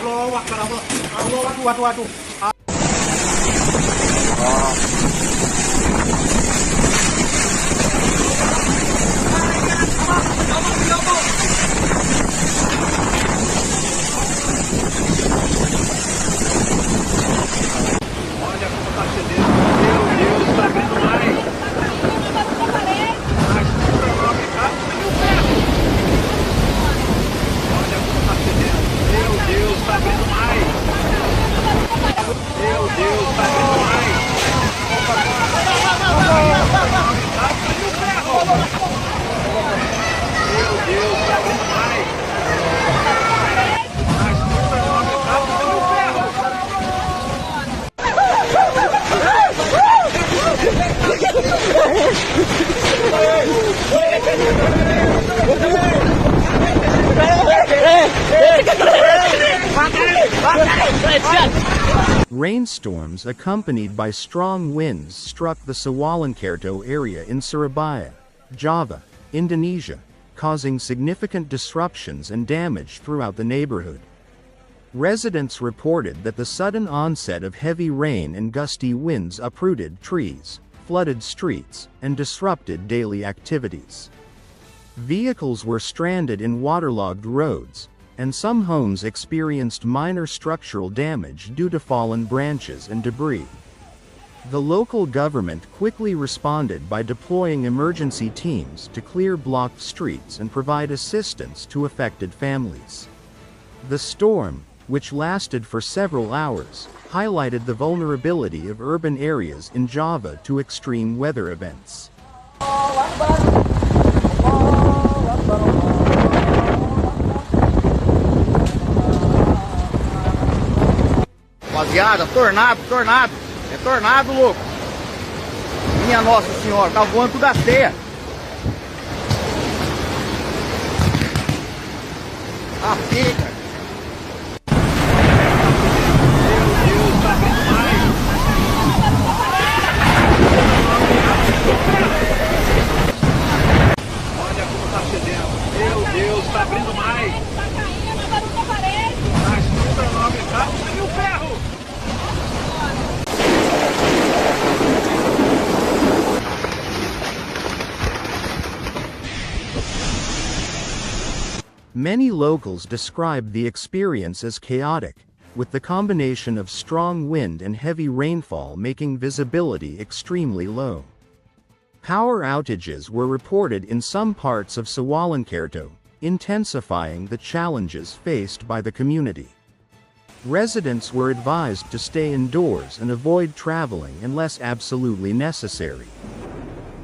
Allah Akbar, Allah. Allah, aduh, aduh, aduh. Olha como tá cedendo. Meu Deus, tá vendo mais. A estrutura nova tá no ferro. Olha como tá cedendo. Meu Deus, tá vendo mais. Meu Deus, tá vendo mais. Tá no ferro. Meu Deus, tá vendo mais. A estrutura nova tá no ferro. Rainstorms accompanied by strong winds struck the Siwalankerto area in Surabaya, Java, Indonesia, causing significant disruptions and damage throughout the neighborhood. Residents reported that the sudden onset of heavy rain and gusty winds uprooted trees, flooded streets, and disrupted daily activities. Vehicles were stranded in waterlogged roads, and some homes experienced minor structural damage due to fallen branches and debris. The local government quickly responded by deploying emergency teams to clear blocked streets and provide assistance to affected families. The storm, which lasted for several hours, highlighted the vulnerability of urban areas in Java to extreme weather events. Rapaziada, tornado, tornado. É tornado, louco. Minha Nossa Senhora, tá voando tudo a teia. A fica. Meu Deus, tá vendo mais. Olha como tá cedendo. Meu Deus, tá abrindo mais. Tá caindo, agora na parede. A estrutura nova tá no ferro. Many locals described the experience as chaotic, with the combination of strong wind and heavy rainfall making visibility extremely low. Power outages were reported in some parts of Siwalankerto, intensifying the challenges faced by the community. Residents were advised to stay indoors and avoid traveling unless absolutely necessary.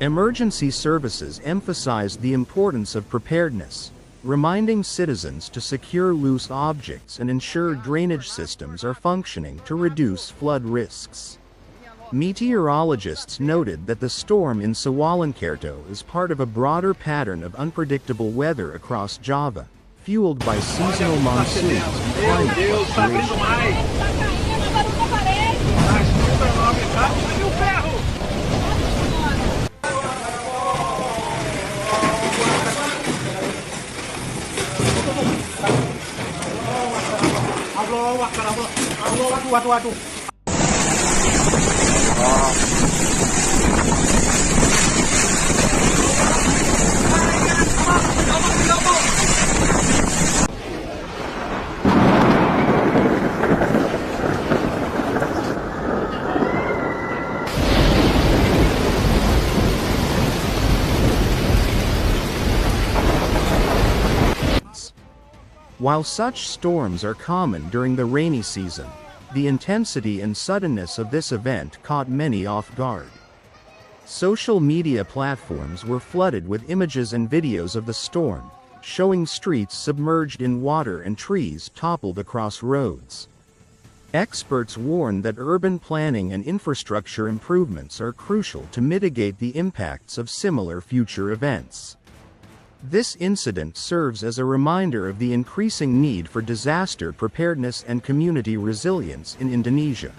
Emergency services emphasized the importance of preparedness, reminding citizens to secure loose objects and ensure drainage systems are functioning to reduce flood risks. Meteorologists noted that the storm in Siwalankerto is part of a broader pattern of unpredictable weather across Java, fueled by seasonal monsoons and climate fluctuations. Allah Akbar, Allah. Allah, aduh, aduh, aduh. While such storms are common during the rainy season, the intensity and suddenness of this event caught many off guard. Social media platforms were flooded with images and videos of the storm, showing streets submerged in water and trees toppled across roads. Experts warn that urban planning and infrastructure improvements are crucial to mitigate the impacts of similar future events. This incident serves as a reminder of the increasing need for disaster preparedness and community resilience in Indonesia.